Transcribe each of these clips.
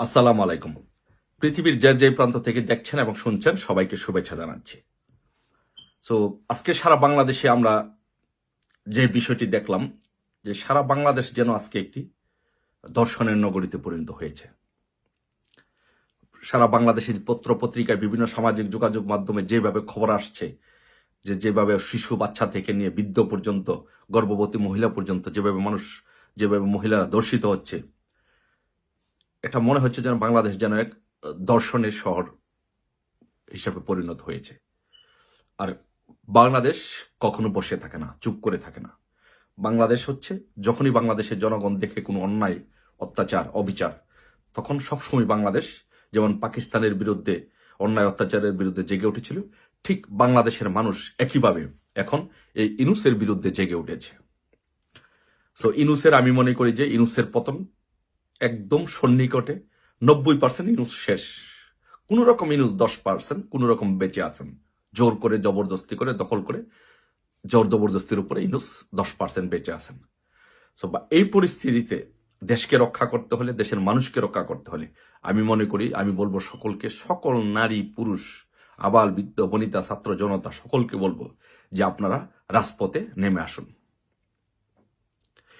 আসসালামু আলাইকুম। পৃথিবীর যে যে প্রান্ত থেকে দেখছেন এবং শুনছেন সবাইকে শুভেচ্ছা জানাচ্ছি। সো আজকে সারা বাংলাদেশে আমরা যে বিষয়টি দেখলাম যে সারা বাংলাদেশ যেন আজকে একটি দর্শনের নগরীতে পরিণত হয়েছে। সারা বাংলাদেশের পত্র পত্রিকায় বিভিন্ন সামাজিক যোগাযোগ মাধ্যমে যেভাবে খবর আসছে যেভাবে শিশু বাচ্চা থেকে নিয়ে বৃদ্ধ পর্যন্ত গর্ভবতী মহিলা পর্যন্ত যেভাবে মহিলারা দর্শিত হচ্ছে, এটা মনে হচ্ছে যেন বাংলাদেশ যেন এক দর্শনের শহর হিসাবে পরিণত হয়েছে। আর বাংলাদেশ কখনো বসে থাকে না, চুপ করে থাকে না। বাংলাদেশ হচ্ছে যখনই বাংলাদেশের জনগণ দেখে কোনো অন্যায়, অত্যাচার, অবিচার, তখন সবসময় বাংলাদেশ যেমন পাকিস্তানের বিরুদ্ধে অন্যায় অত্যাচারের বিরুদ্ধে জেগে উঠেছিল, ঠিক বাংলাদেশের মানুষ একইভাবে এখন এই ইনুসের বিরুদ্ধে জেগে উঠেছে। সো ইনুসের আমি মনে করি যে ইনুসের পতন একদম সন্নিকটে। 90% ইনুস শেষ। কোন রকম ইনুস 10% কোন রকম বেঁচে আছেন, জোর করে জবরদস্তি করে দখল করে জোর জবরদস্তির উপরে ইনুস 10% বেঁচে আছেন। সো এই পরিস্থিতিতে দেশকে রক্ষা করতে হলে, দেশের মানুষকে রক্ষা করতে হলে আমি মনে করি, আমি বলবো সকলকে, সকল নারী পুরুষ আবাল বৃদ্ধ বনিতা ছাত্র জনতা সকলকে বলবো যে আপনারা রাজপথে নেমে আসুন।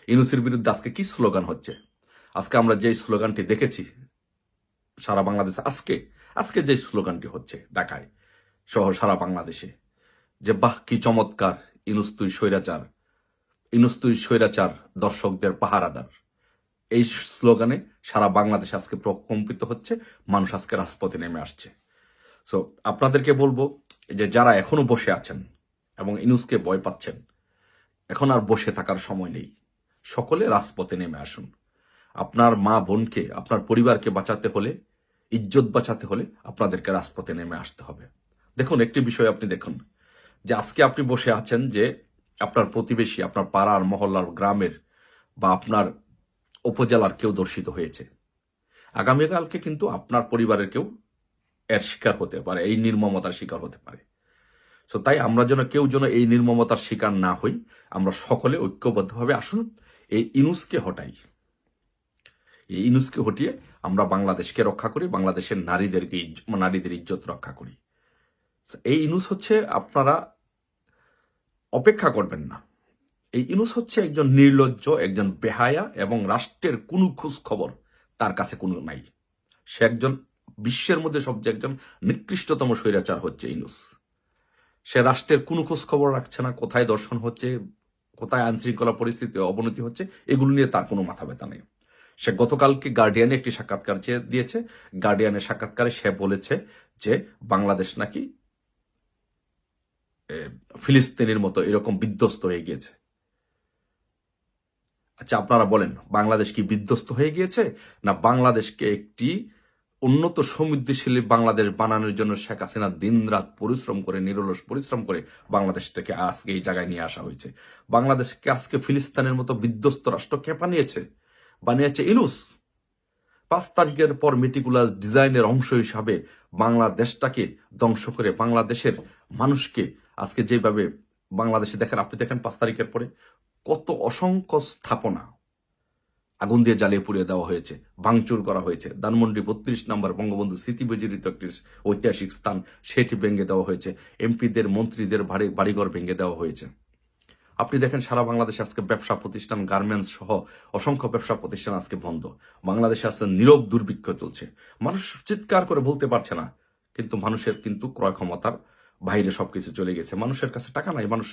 ইনুসের বিরুদ্ধে আজকে কি স্লোগান হচ্ছে? আজকে আমরা যে স্লোগানটি দেখেছি সারা বাংলাদেশে, আজকে যে স্লোগানটি হচ্ছে ঢাকায় সহ সারা বাংলাদেশে, যে বাহ কি চমৎকার, ইনুস তুই স্বৈরাচার, ইনুস তুই স্বৈরাচার, দর্শকদের পাহারাদার। এই স্লোগানে সারা বাংলাদেশ আজকে প্রকম্পিত হচ্ছে, মানুষ আজকে রাজপথে নেমে আসছে। সো আপনাদেরকে বলবো যে যারা এখনো বসে আছেন এবং ইনুসকে ভয় পাচ্ছেন, এখন আর বসে থাকার সময় নেই, সকলে রাজপথে নেমে আসুন। আপনার মা বোনকে, আপনার পরিবারকে বাঁচাতে হলে, ইজ্জত বাঁচাতে হলে আপনাদেরকে রাজপথে নেমে আসতে হবে। দেখুন, একটি বিষয় আপনি দেখুন যে আজকে আপনি বসে আছেন যে আপনার প্রতিবেশী, আপনার পাড়ার মহল্লার গ্রামের বা আপনার উপজেলার কেউ দর্শিত হয়েছে, আগামীকালকে কিন্তু আপনার পরিবারের কেউ এর শিকার হতে পারে, এই নির্মমতার শিকার হতে পারে। সো তাই আমরা কেউ যেন এই নির্মমতার শিকার না হই, আমরা সকলে ঐক্যবদ্ধভাবে আসুন, এই ইনুসকে হটাই। এই ইনুসকে হটিয়ে আমরা বাংলাদেশকে রক্ষা করি, বাংলাদেশের নারীদের ইজ্জত রক্ষা করি। এই ইনুস হচ্ছে, আপনারা অপেক্ষা করবেন না। এই ইনুস হচ্ছে একজন নির্লজ্জ, একজন বেহায়া, এবং রাষ্ট্রের কোনো খোঁজ খবর তার কাছে কোনো নাই। সে একজন বিশ্বের মধ্যে সবচেয়ে একজন নিকৃষ্টতম স্বৈরাচার হচ্ছে ইনুস। সে রাষ্ট্রের কোনো খোঁজ খবর রাখছে না, কোথায় দর্শন হচ্ছে, কোথায় আইনশৃঙ্খলা পরিস্থিতি অবনতি হচ্ছে, এগুলো নিয়ে তার কোনো মাথা ব্যথা নেই। সে গতকালকে গার্ডিয়ানে একটি সাক্ষাৎকার দিয়েছে। গার্ডিয়ানের সাক্ষাৎকারে সে বলেছে যে বাংলাদেশ নাকি ফিলিস্তিনের মতো এরকম বিধ্বস্ত হয়ে গিয়েছে। আচ্ছা, আপনারা বলেন, বাংলাদেশ কি বিধ্বস্ত হয়ে গিয়েছে, না বাংলাদেশকে একটি উন্নত সমৃদ্ধিশীল বাংলাদেশ বানানোর জন্য শেখ হাসিনা দিনরাত পরিশ্রম করে, নিরলস পরিশ্রম করে বাংলাদেশটাকে আজকে এই জায়গায় নিয়ে আসা হয়েছে? বাংলাদেশকে আজকে ফিলিস্তিনের মতো বিধ্বস্ত রাষ্ট্র কে বানিয়েছে ইনুস। 5 তারিখের পর মেটিকুলাস ডিজাইনের অংশ হিসাবে বাংলাদেশটাকে ধ্বংস করে বাংলাদেশের মানুষকে আজকে যেভাবে বাংলাদেশে দেখেন, আপনি দেখেন 5 তারিখের পরে কত অসংখ্য স্থাপনা আগুন দিয়ে জ্বালিয়ে পুড়িয়ে দেওয়া হয়েছে, ভাঙচুর করা হয়েছে। ধানমন্ডি 32 নম্বর বঙ্গবন্ধু স্মৃতি বিজড়িত একটি ঐতিহাসিক স্থান, সেটি ভেঙে দেওয়া হয়েছে। এমপিদের, মন্ত্রীদের বাড়িঘর ভেঙে দেওয়া হয়েছে। আপনি দেখেন সারা বাংলাদেশে আজকে ব্যবসা প্রতিষ্ঠান, গার্মেন্টস সহ অসংখ্য ব্যবসা প্রতিষ্ঠান আজকে বন্ধ। বাংলাদেশে আজকে নীরব দুর্ভিক্ষ চলছে, মানুষ চিৎকার করে বলতে পারছে না, কিন্তু মানুষের কিন্তু ক্রয় ক্ষমতার বাইরে সবকিছু চলে গেছে। মানুষের কাছে টাকা নাই, মানুষ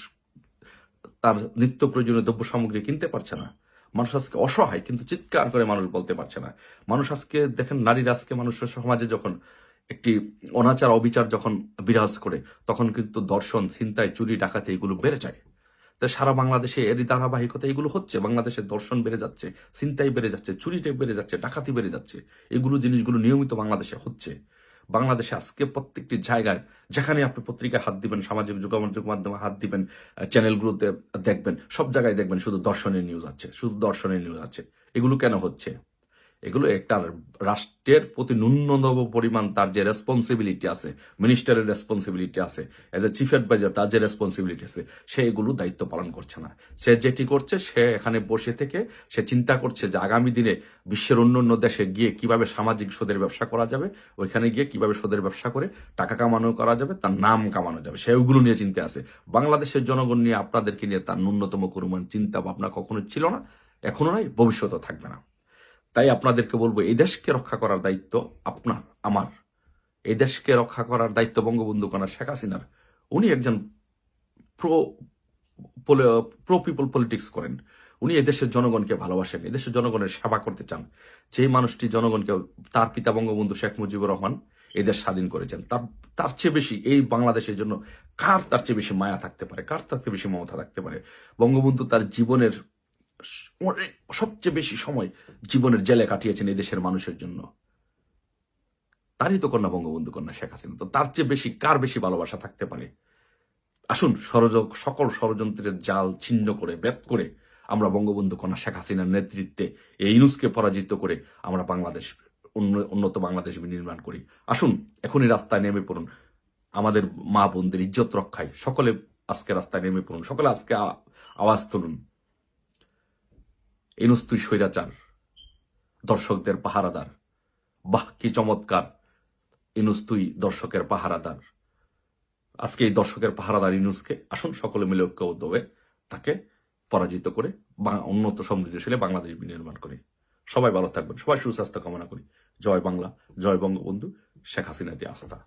তার নিত্য প্রয়োজনীয় দ্রব্য সামগ্রী কিনতে পারছে না। মানুষ আজকে অসহায়, কিন্তু চিৎকার করে মানুষ বলতে পারছে না। মানুষ আজকে দেখেন, নারীরা আজকে মানুষের সমাজে যখন একটি অনাচার অবিচার যখন বিরাজ করে, তখন কিন্তু দর্শন, ছিনতাই, চুরি, ডাকাতি এগুলো বেড়ে যায়। তাই সারা বাংলাদেশে এরই ধারাবাহিকতা এগুলো হচ্ছে। বাংলাদেশের দর্শন বেড়ে যাচ্ছে, ছিনতাই বেড়ে যাচ্ছে, চুরিটা বেড়ে যাচ্ছে, ডাকাতি বেড়ে যাচ্ছে। জিনিসগুলো নিয়মিত বাংলাদেশে হচ্ছে। বাংলাদেশে আজকে প্রত্যেকটি জায়গায় যেখানে আপনি পত্রিকায় হাত দিবেন, সামাজিক যোগাযোগ মাধ্যমে হাত দিবেন, চ্যানেলগুলোতে দেখবেন, সব জায়গায় দেখবেন শুধু দর্শনের নিউজ আছে, শুধু দর্শনের নিউজ আছে। এগুলো কেন হচ্ছে? এগুলো একটা রাষ্ট্রের প্রতি ন্যূনতম পরিমাণ তার যে রেসপন্সিবিলিটি আছে, মিনিস্টারের রেসপন্সিবিলিটি আছে, এজ এ চিফ অ্যাডভাইজার তার যে রেসপন্সিবিলিটি আছে, সে এগুলো দায়িত্ব পালন করছে না। সে যেটি করছে, সে এখানে বসে থেকে সে চিন্তা করছে যে আগামী দিনে বিশ্বের অন্য দেশে গিয়ে কিভাবে সামাজিক সুদের ব্যবসা করা যাবে, ওইখানে গিয়ে কিভাবে সুদের ব্যবসা করে টাকা কামানো করা যাবে, তার নাম কামানো যাবে, সে ওইগুলো নিয়ে চিন্তা আছে। বাংলাদেশের জনগণ নিয়ে, আপনাদেরকে নিয়ে তার ন্যূনতম পরিমাণ চিন্তা ভাবনা কখনো ছিল না, এখনো নাই, ভবিষ্যতেও থাকবে না। তাই আপনাদেরকে বলবো, এই দেশকে রক্ষা করার দায়িত্ব আপনার, আমার। এই দেশকে রক্ষা করার দায়িত্ব বঙ্গবন্ধু কন্যা শেখ হাসিনার। উনি একজন প্রো প্রো পিপল পলিটিক্স করেন। উনি এদেশের জনগণকে ভালোবাসেন, এদেশের জনগণের সেবা করতে চান। যে মানুষটি জনগণকে, তার পিতা বঙ্গবন্ধু শেখ মুজিবুর রহমান এদেশ স্বাধীন করেছেন, তার চেয়ে বেশি এই বাংলাদেশের জন্য কার তার চেয়ে বেশি মায়া থাকতে পারে, কার তার চেয়ে বেশি মমতা থাকতে পারে? বঙ্গবন্ধু তার জীবনের সবচেয়ে বেশি সময় জীবনের জেলে কাটিয়েছেন এই দেশের মানুষের জন্য। তারই তো কন্যা বঙ্গবন্ধু কন্যা শেখ হাসিনা। তো তার চেয়ে বেশি কার বেশি ভালোবাসা থাকতে পারে? আসুন, সকল ষড়যন্ত্রের জাল ছিন্ন করে, বেদ করে আমরা বঙ্গবন্ধু কন্যা শেখ হাসিনার নেতৃত্বে এই ইউনুসকে পরাজিত করে আমরা বাংলাদেশ, উন্নত বাংলাদেশ নির্মাণ করি। আসুন, এখনই রাস্তায় নেমে পড়ুন। আমাদের মা বোনদের ইজ্জত রক্ষায় সকলে আজকে রাস্তায় নেমে পড়ুন, সকলে আজকে আওয়াজ তুলুন। ইউনুস তুই স্বৈরাচার, দর্শকদের পাহারাদার। বাহ, কি চমৎকার! ইউনুস তুই দর্শকের পাহারাদার। আজকে এই দর্শকের পাহারাদার ইউনুসকে আসুন সকলে মিলে ঐক্যবদ্ধভাবে তাকে পরাজিত করে উন্নত সমৃদ্ধশালী বাংলাদেশ নির্মাণ করি। সবাই ভালো থাকবেন, সবাই সুস্বাস্থ্য কামনা করি। জয় বাংলা, জয় বঙ্গবন্ধু শেখ হাসিনাতে আস্থা।